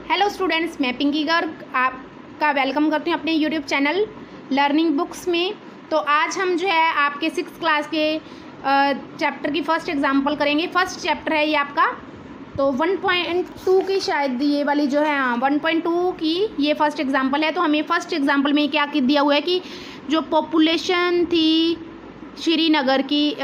Hello students, मैं पिंकी गर्ग आपका welcome करती हूँ अपने यूट्यूब चैनल लर्निंग बुक्स में। तो आज हम जो है आपके 6th क्लास के चैप्टर की फ़र्स्ट एग्जांपल करेंगे। फर्स्ट चैप्टर है ये आपका, तो 1.2 की शायद ये वाली जो है 1.2 की ये फर्स्ट एग्जांपल है। तो हमें फर्स्ट एग्जांपल में क्या दिया हुआ है कि जो पॉपुलेशन थी श्रीनगर की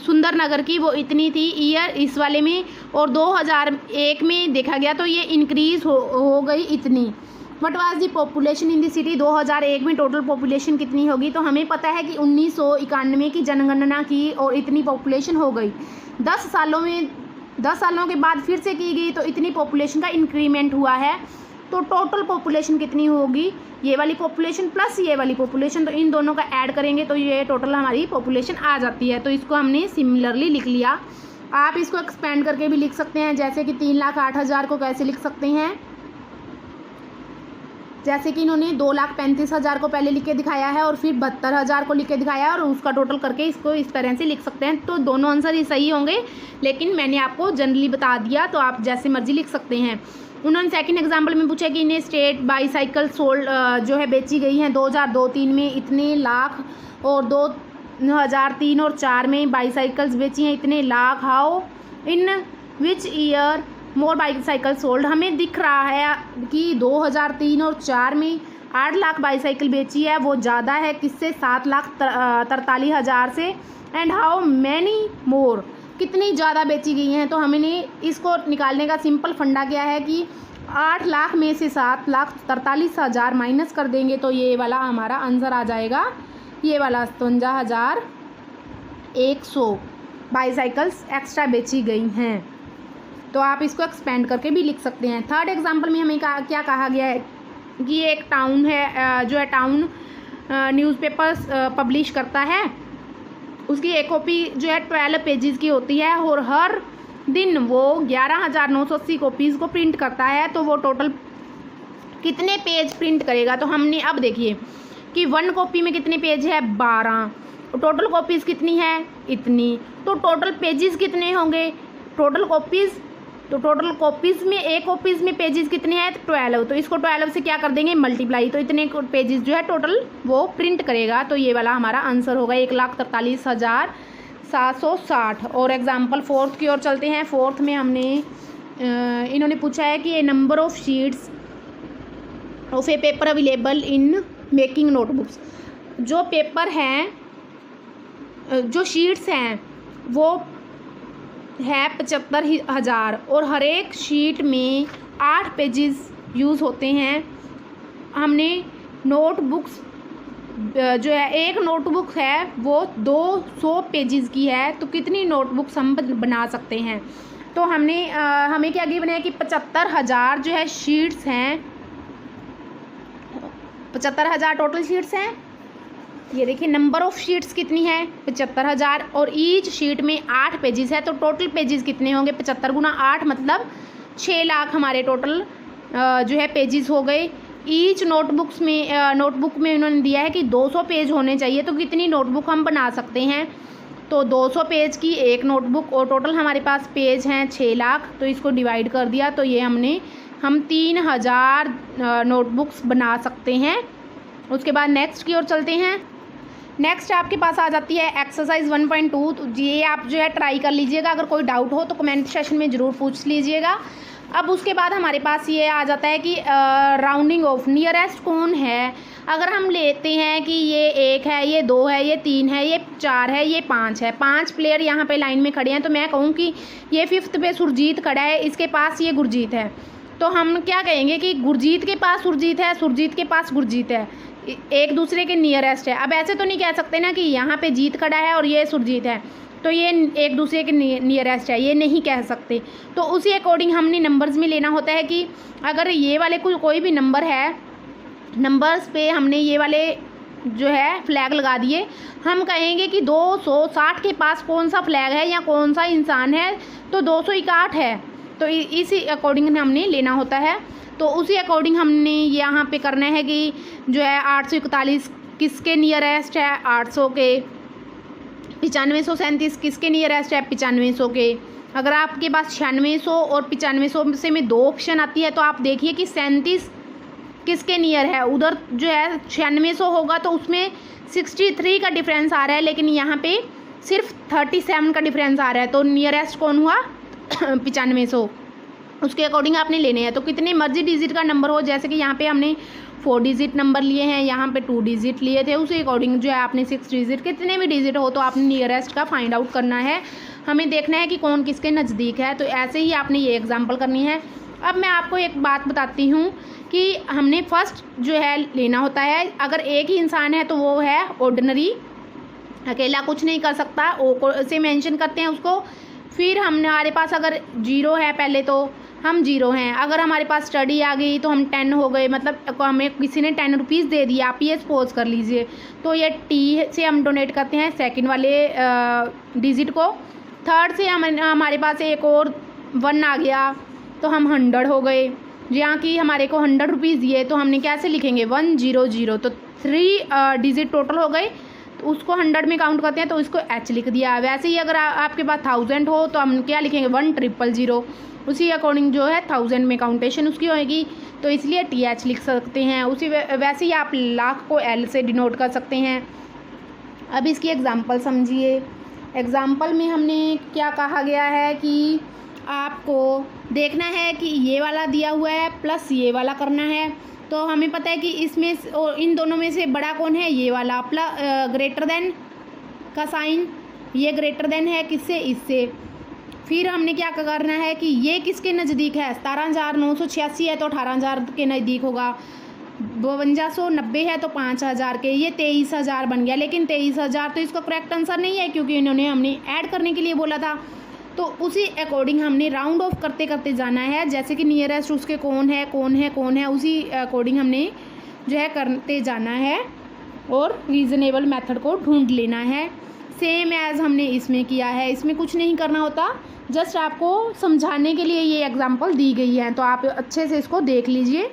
सुंदर नगर की वो इतनी थी ईयर इस वाले में, और 2001 में देखा गया तो ये इंक्रीज़ हो गई इतनी। What was the population in the city, 2001 में टोटल पॉपुलेशन कितनी होगी। तो हमें पता है कि 1991 की जनगणना की और इतनी पॉपुलेशन हो गई। 10 सालों के बाद फिर से की गई तो इतनी पॉपुलेशन का इंक्रीमेंट हुआ है। तो टोटल पॉपुलेशन कितनी होगी, ये वाली पॉपुलेशन प्लस ये वाली पॉपुलेशन, तो इन दोनों का ऐड करेंगे तो ये टोटल हमारी पॉपुलेशन आ जाती है। तो इसको हमने सिमिलरली लिख लिया। आप इसको एक्सपेंड करके भी लिख सकते हैं, जैसे कि 3,08,000 को कैसे लिख सकते हैं, जैसे कि इन्होंने 2,35,000 को पहले लिख के दिखाया है और फिर 72,000 को लिख के दिखाया है और उसका टोटल करके इसको इस तरह से लिख सकते हैं। तो दोनों आंसर ही सही होंगे, लेकिन मैंने आपको जनरली बता दिया, तो आप जैसे मर्जी लिख सकते हैं। उन्होंने सेकंड एग्जांपल में पूछा कि इन्हें स्टेट बाईसाइकिल सोल्ड जो है बेची गई हैं 2002-03 में इतने लाख, और 2003 और 4 में बाईसाइकिल्स बेची हैं इतने lakh. How in which year more bicycle sold. हमें दिख रहा है कि 2003 और 4 में 8 लाख बाईसाइकिल बेची है, वो ज़्यादा है किससे, 7,43,000 से। एंड हाउ मैनी मोर, कितनी ज़्यादा बेची गई हैं। तो हमने इसको निकालने का सिंपल फंडा क्या है कि 8 लाख में से 7,43,000 माइनस कर देंगे तो ये वाला हमारा आंसर आ जाएगा, ये वाला 57,100 बाईसाइकिल्स एक्स्ट्रा बेची गई हैं। तो आप इसको एक्सपेंड करके भी लिख सकते हैं। थर्ड एग्जांपल में हमें क्या कहा गया है कि ये एक टाउन है, जो है टाउन न्यूज़पेपर्स पब्लिश करता है। उसकी एक कॉपी जो है 12 पेजेस की होती है और हर दिन वो 11,980 कॉपीज़ को प्रिंट करता है। तो वो टोटल कितने पेज प्रिंट करेगा। तो हमने अब देखिए कि 1 कॉपी में कितने पेज है, 12, टोटल कॉपीज़ कितनी है, इतनी। तो टोटल पेजेस कितने होंगे, टोटल कॉपीज़ में एक कॉपीज़ में पेजेस कितने हैं, 12। तो इसको 12 से क्या कर देंगे, मल्टीप्लाई, तो इतने पेजेस जो है टोटल वो प्रिंट करेगा। तो ये वाला हमारा आंसर होगा 1,43,760। और एग्जांपल फोर्थ की ओर चलते हैं। फोर्थ में हमने इन्होंने पूछा है कि ये number of sheets of A paper available in making notebooks. जो पेपर हैं, जो शीट्स हैं वो है 75,000 और हर एक शीट में 8 पेजेस यूज़ होते हैं। हमने नोटबुक्स जो है, एक नोटबुक है वो 200 पेजेस की है, तो कितनी नोटबुक्स हम बना सकते हैं। तो हमें क्या गिवन है कि 75,000 जो है शीट्स हैं, 75,000 टोटल शीट्स हैं। ये देखिए नंबर ऑफ़ शीट्स कितनी है, 75,000, और ईच शीट में 8 पेजेस है। तो टोटल पेजेस कितने होंगे, 75 गुना 8 मतलब 6 लाख हमारे टोटल जो है पेजेस हो गए। ईच नोटबुक में उन्होंने दिया है कि 200 पेज होने चाहिए, तो कितनी नोटबुक हम बना सकते हैं। तो 200 पेज की एक नोटबुक, और टोटल हमारे पास पेज हैं 6 लाख, तो इसको डिवाइड कर दिया तो ये हम 3,000 नोटबुक्स बना सकते हैं। उसके बाद नेक्स्ट की ओर चलते हैं। नेक्स्ट आपके पास आ जाती है एक्सरसाइज 1.2। तो ये आप जो है ट्राई कर लीजिएगा, अगर कोई डाउट हो तो कमेंट सेशन में ज़रूर पूछ लीजिएगा। अब उसके बाद हमारे पास ये आ जाता है कि राउंडिंग ऑफ, नियरेस्ट कौन है। अगर हम लेते हैं कि ये 1 है, ये 2 है, ये 3 है, ये 4 है, ये 5 है, 5 प्लेयर यहाँ पे लाइन में खड़े हैं, तो मैं कहूँ कि ये 5th पे सुरजीत खड़ा है, इसके पास ये गुरजीत है। तो हम क्या कहेंगे कि गुरजीत के पास सुरजीत है, सुरजीत के पास गुरजीत है, एक दूसरे के नियरेस्ट है। अब ऐसे तो नहीं कह सकते ना कि यहाँ पे जीत खड़ा है और ये सुरजीत है तो ये एक दूसरे के नियरेस्ट है, ये नहीं कह सकते। तो उसी अकॉर्डिंग हमने नंबर्स में लेना होता है कि अगर ये वाले कोई भी नंबर है, नंबर्स पे हमने ये वाले जो है फ्लैग लगा दिए, हम कहेंगे कि 260 के पास कौन सा फ्लैग है या कौन सा इंसान है, तो 261 है। तो इसी अकॉर्डिंग हमने लेना होता है। तो उसी अकॉर्डिंग हमने यहाँ पे करना है कि जो है 841 किसके नियरेस्ट है, 800 के। 9537 किसके नियरेस्ट है, 9500 के। अगर आपके पास 9600 और 9500 से में 2 ऑप्शन आती है तो आप देखिए कि 37 किसके नियर है। उधर जो है 9600 होगा तो उसमें 63 का डिफरेंस आ रहा है, लेकिन यहाँ पे सिर्फ 37 का डिफरेंस आ रहा है। तो नियरेस्ट कौन हुआ? 9500। उसके अकॉर्डिंग आपने लेने हैं। तो कितने मर्जी डिजिट का नंबर हो, जैसे कि यहाँ पे हमने 4 डिजिट नंबर लिए हैं, यहाँ पे 2 डिजिट लिए थे, उसी अकॉर्डिंग जो है आपने 6 डिजिट, कितने भी डिजिट हो तो आपने नियरेस्ट का फाइंड आउट करना है। हमें देखना है कि कौन किसके नज़दीक है। तो ऐसे ही आपने ये एग्जाम्पल करनी है। अब मैं आपको एक बात बताती हूँ कि हमने फर्स्ट जो है लेना होता है, अगर एक ही इंसान है तो वो है ऑर्डिनरी, अकेला कुछ नहीं कर सकता, ओ से मेंशन करते हैं उसको। फिर हमारे पास अगर 0 है पहले तो हम 0 हैं। अगर हमारे पास स्टडी आ गई तो हम 10 हो गए, मतलब हमें किसी ने 10 रुपीज़ दे दिया, आप ये सपोज कर लीजिए, तो ये टी से हम डोनेट करते हैं सेकंड वाले डिजिट को। थर्ड से हमारे पास एक और 1 आ गया तो हम 100 हो गए। यहाँ की हमारे को 100 रुपीज़ दिए तो हमने कैसे लिखेंगे? 100, तो 3 डिजिट टोटल हो गए, तो उसको 100 में काउंट करते हैं तो इसको एच लिख दिया। वैसे ही अगर आपके पास 1000 हो तो हम क्या लिखेंगे? 1000, उसी अकॉर्डिंग जो है 1000 में काउंटेशन उसकी होएगी, तो इसलिए टी एच लिख सकते हैं। उसी वैसे ही आप लाख को एल से डिनोट कर सकते हैं। अब इसकी एग्जांपल समझिए। एग्जांपल में हमने क्या कहा गया है कि आपको देखना है कि ये वाला दिया हुआ है प्लस ये वाला करना है। तो हमें पता है कि इसमें इन दोनों में से बड़ा कौन है? ये वाला, प्लस ग्रेटर देन का साइन, ये ग्रेटर देन है किससे? इससे। फिर हमने क्या करना है कि ये किसके नज़दीक है? 17,986 है तो 18,000 के नज़दीक होगा। 5290 है तो 5000 के, ये 23,000 बन गया। लेकिन 23,000 तो इसका करेक्ट आंसर नहीं है क्योंकि हमने ऐड करने के लिए बोला था। तो उसी अकॉर्डिंग हमने राउंड ऑफ करते करते जाना है, जैसे कि नियरेस्ट उसके कौन है, उसी अकॉर्डिंग हमने जो है करते जाना है और रीज़नेबल मेथड को ढूंढ लेना है। सेम एज़ हमने इसमें किया है, इसमें कुछ नहीं करना होता, जस्ट आपको समझाने के लिए ये एग्जांपल दी गई है। तो आप अच्छे से इसको देख लीजिए।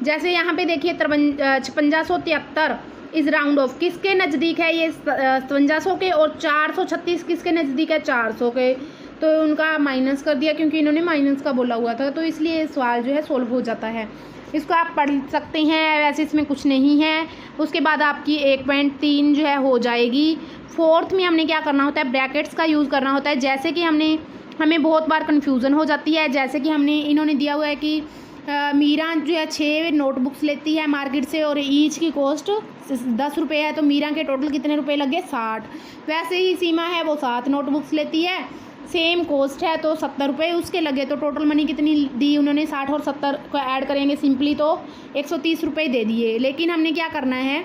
जैसे यहाँ पे देखिए 5673 इस राउंड ऑफ किसके नज़दीक है? ये 5700 के, और 436 किसके नज़दीक है? 400 के। तो उनका माइनस कर दिया क्योंकि इन्होंने माइनस का बोला हुआ था, तो इसलिए सवाल जो है सोल्व हो जाता है। इसको आप पढ़ सकते हैं, वैसे इसमें कुछ नहीं है। उसके बाद आपकी 1.3 जो है हो जाएगी। फोर्थ में हमने क्या करना होता है? ब्रैकेट्स का यूज़ करना होता है। जैसे कि हमें बहुत बार कन्फ्यूज़न हो जाती है। जैसे कि इन्होंने दिया हुआ है कि मीरा जो है 6 नोटबुक्स लेती है मार्केट से और ईच की कॉस्ट 10 रुपये है, तो मीरा के टोटल कितने रुपए लगे? 60। वैसे ही सीमा है वो 7 नोटबुक्स लेती है, सेम कॉस्ट है तो 70 रुपये उसके लगे। तो टोटल मनी कितनी दी उन्होंने? 60 और 70 को ऐड करेंगे सिंपली तो 130 रुपये दे दिए। लेकिन हमने क्या करना है,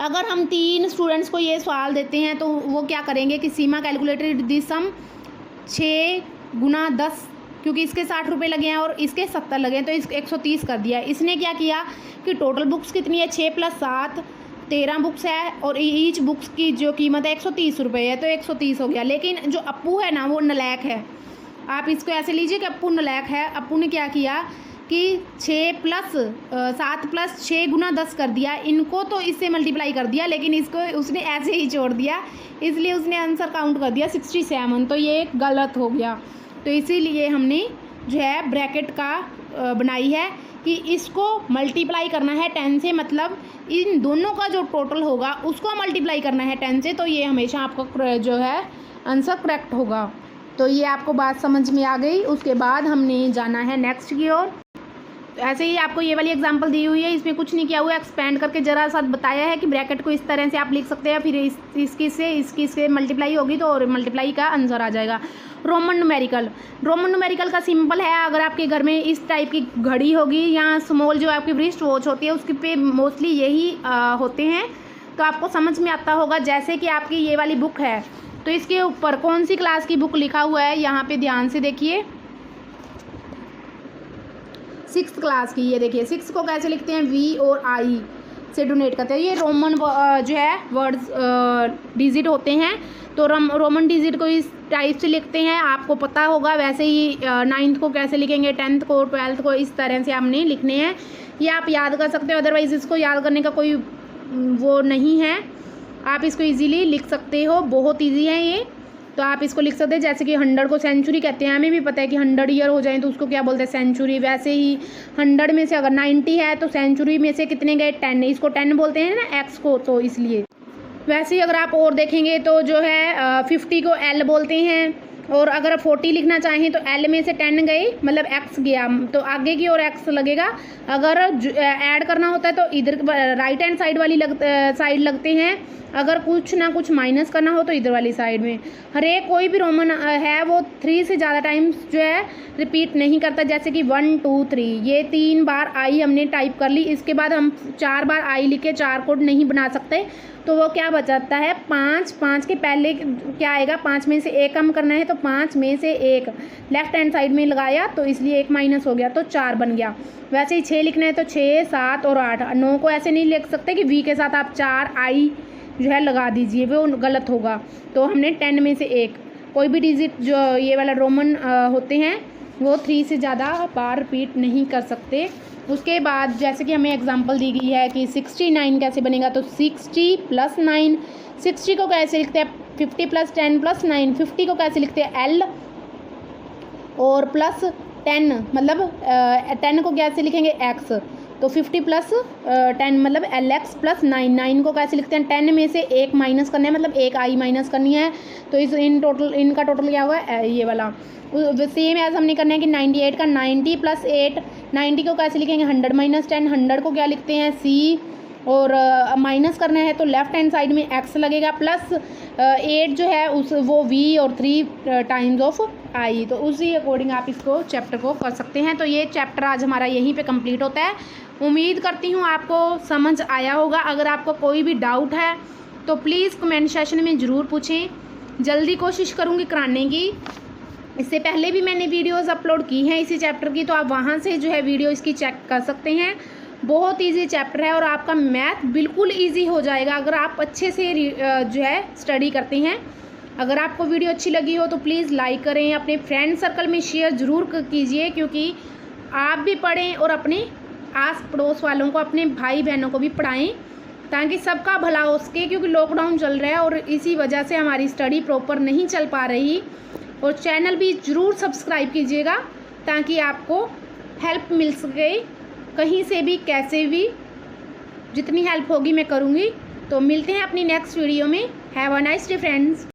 अगर हम 3 स्टूडेंट्स को ये सवाल देते हैं तो वो क्या करेंगे कि सीमा कैलकुलेटेड दिस सम 6 गुना 10, क्योंकि इसके 60 रुपये लगे हैं और इसके 70 लगे हैं तो इसको 130 कर दिया। इसने क्या किया कि टोटल बुक्स कितनी है? 6 + 7 13 बुक्स है और ईच बुक्स की जो कीमत है 130 रुपये है, तो 130 हो गया। लेकिन जो अप्पू है ना वो नलायक है। आप इसको ऐसे लीजिए कि अप्पू नलायक है। अप्पू ने क्या किया कि 6 + 7 + 6 गुना 10 कर दिया, इनको तो इससे मल्टीप्लाई कर दिया, लेकिन इसको उसने ऐसे ही छोड़ दिया, इसलिए उसने आंसर काउंट कर दिया 67। तो ये गलत हो गया। तो इसीलिए हमने जो है ब्रैकेट का बनाई है कि इसको मल्टीप्लाई करना है 10 से, मतलब इन दोनों का जो टोटल होगा उसको मल्टीप्लाई करना है 10 से, तो ये हमेशा आपका जो है आंसर करेक्ट होगा। तो ये आपको बात समझ में आ गई। उसके बाद हमने जाना है नेक्स्ट की ओर। ऐसे ही आपको ये वाली एग्जांपल दी हुई है, इसमें कुछ नहीं किया हुआ है, एक्सपेंड करके ज़रा सा बताया है कि ब्रैकेट को इस तरह से आप लिख सकते हैं, फिर इसकी से मल्टीप्लाई होगी तो मल्टीप्लाई का आंसर आ जाएगा। रोमन न्यूमेरिकल का सिंपल है। अगर आपके घर में इस टाइप की घड़ी होगी या स्मॉल जो आपकी रिस्ट वॉच होती है उसके पे मोस्टली यही होते हैं, तो आपको समझ में आता होगा। जैसे कि आपकी ये वाली बुक है तो इसके ऊपर कौन सी क्लास की बुक लिखा हुआ है, यहाँ पे ध्यान से देखिए, 6th क्लास की। ये देखिए 6 को कैसे लिखते हैं? V और I से डोनेट करते हैं। ये रोमन जो है वर्ड्स डिजिट होते हैं, तो रोमन डिजिट को इस टाइप से लिखते हैं, आपको पता होगा। वैसे ही 9th को कैसे लिखेंगे, 10th को, 12th को, इस तरह से हमने लिखने हैं। ये आप याद कर सकते हो, अदरवाइज़ इसको याद करने का कोई वो नहीं है, आप इसको इजीली लिख सकते हो, बहुत इजी है ये। तो आप इसको लिख सकते हैं, जैसे कि 100 को सेंचुरी कहते हैं, हमें भी पता है कि 100 ईयर हो जाए तो उसको क्या बोलते हैं, सेंचुरी। वैसे ही 100 में से अगर 90 है तो सेंचुरी में से कितने गए, 10, इसको 10 बोलते हैं ना एक्स को, तो इसलिए। वैसे ही अगर आप और देखेंगे तो जो है 50 को एल बोलते हैं, और अगर 40 लिखना चाहें तो एल में से 10 गए मतलब एक्स गया, तो आगे की ओर एक्स लगेगा। अगर ऐड करना होता है तो इधर राइट हैंड साइड वाली साइड लगते हैं, अगर कुछ ना कुछ माइनस करना हो तो इधर वाली साइड में। हर एक कोई भी रोमन है वो 3 से ज़्यादा टाइम्स जो है रिपीट नहीं करता, जैसे कि 1 2 3 ये 3 बार आई हमने टाइप कर ली, इसके बाद हम 4 बार आई लिख के 4 कोड नहीं बना सकते, तो वो क्या बचाता है 5। 5 के पहले क्या आएगा, 5 में से 1 कम करना है तो 5 में से 1 लेफ्ट हैंड साइड में लगाया तो इसलिए 1 माइनस हो गया तो 4 बन गया। वैसे ही 6 लिखना है तो 6 7 और 8। 9 को ऐसे नहीं लिख सकते कि वी के साथ आप 4 आई जो है लगा दीजिए, वो गलत होगा। तो हमने 10 में से 1, कोई भी डिजिट जो ये वाला रोमन होते हैं वो 3 से ज़्यादा बार रिपीट नहीं कर सकते। उसके बाद जैसे कि हमें एग्जांपल दी गई है कि 69 कैसे बनेगा, तो 60 + 9। 60 को कैसे लिखते हैं, 50 + 10 + 9। 50 को कैसे लिखते हैं, एल और प्लस 10 मतलब 10 को कैसे लिखेंगे, एक्स। तो 50 + 10 मतलब एल एक्स + 9। 9 को कैसे लिखते हैं, 10 में से 1 माइनस करना है मतलब 1 आई माइनस करनी है, तो इनका टोटल क्या हुआ है ये वाला। सेम एज हमने करना है कि 98 का 90 + 8। 90 को कैसे लिखेंगे, 100 - 10। 100 को क्या लिखते हैं, सी, और माइनस करना है तो लेफ्ट हैंड साइड में एक्स लगेगा, प्लस 8 जो है वो वी और 3 टाइम्स ऑफ आई। तो उसी अकॉर्डिंग आप इसको चैप्टर को कर सकते हैं। तो ये चैप्टर आज हमारा यहीं पे कंप्लीट होता है। उम्मीद करती हूँ आपको समझ आया होगा। अगर आपको कोई भी डाउट है तो प्लीज़ कमेंट सेशन में ज़रूर पूछें, जल्दी कोशिश करूँगी कराने की। इससे पहले भी मैंने वीडियोस अपलोड की हैं इसी चैप्टर की, तो आप वहाँ से जो है वीडियो इसकी चेक कर सकते हैं। बहुत इजी चैप्टर है और आपका मैथ बिल्कुल इजी हो जाएगा अगर आप अच्छे से जो है स्टडी करते हैं। अगर आपको वीडियो अच्छी लगी हो तो प्लीज़ लाइक करें, अपने फ्रेंड सर्कल में शेयर ज़रूर कीजिए, क्योंकि आप भी पढ़ें और अपने आस पड़ोस वालों को, अपने भाई बहनों को भी पढ़ाएं, ताकि सबका भला हो सके। क्योंकि लॉकडाउन चल रहा है और इसी वजह से हमारी स्टडी प्रॉपर नहीं चल पा रही। और चैनल भी ज़रूर सब्सक्राइब कीजिएगा ताकि आपको हेल्प मिल सके, कहीं से भी कैसे भी जितनी हेल्प होगी मैं करूँगी। तो मिलते हैं अपनी नेक्स्ट वीडियो में। Have a nice day friends.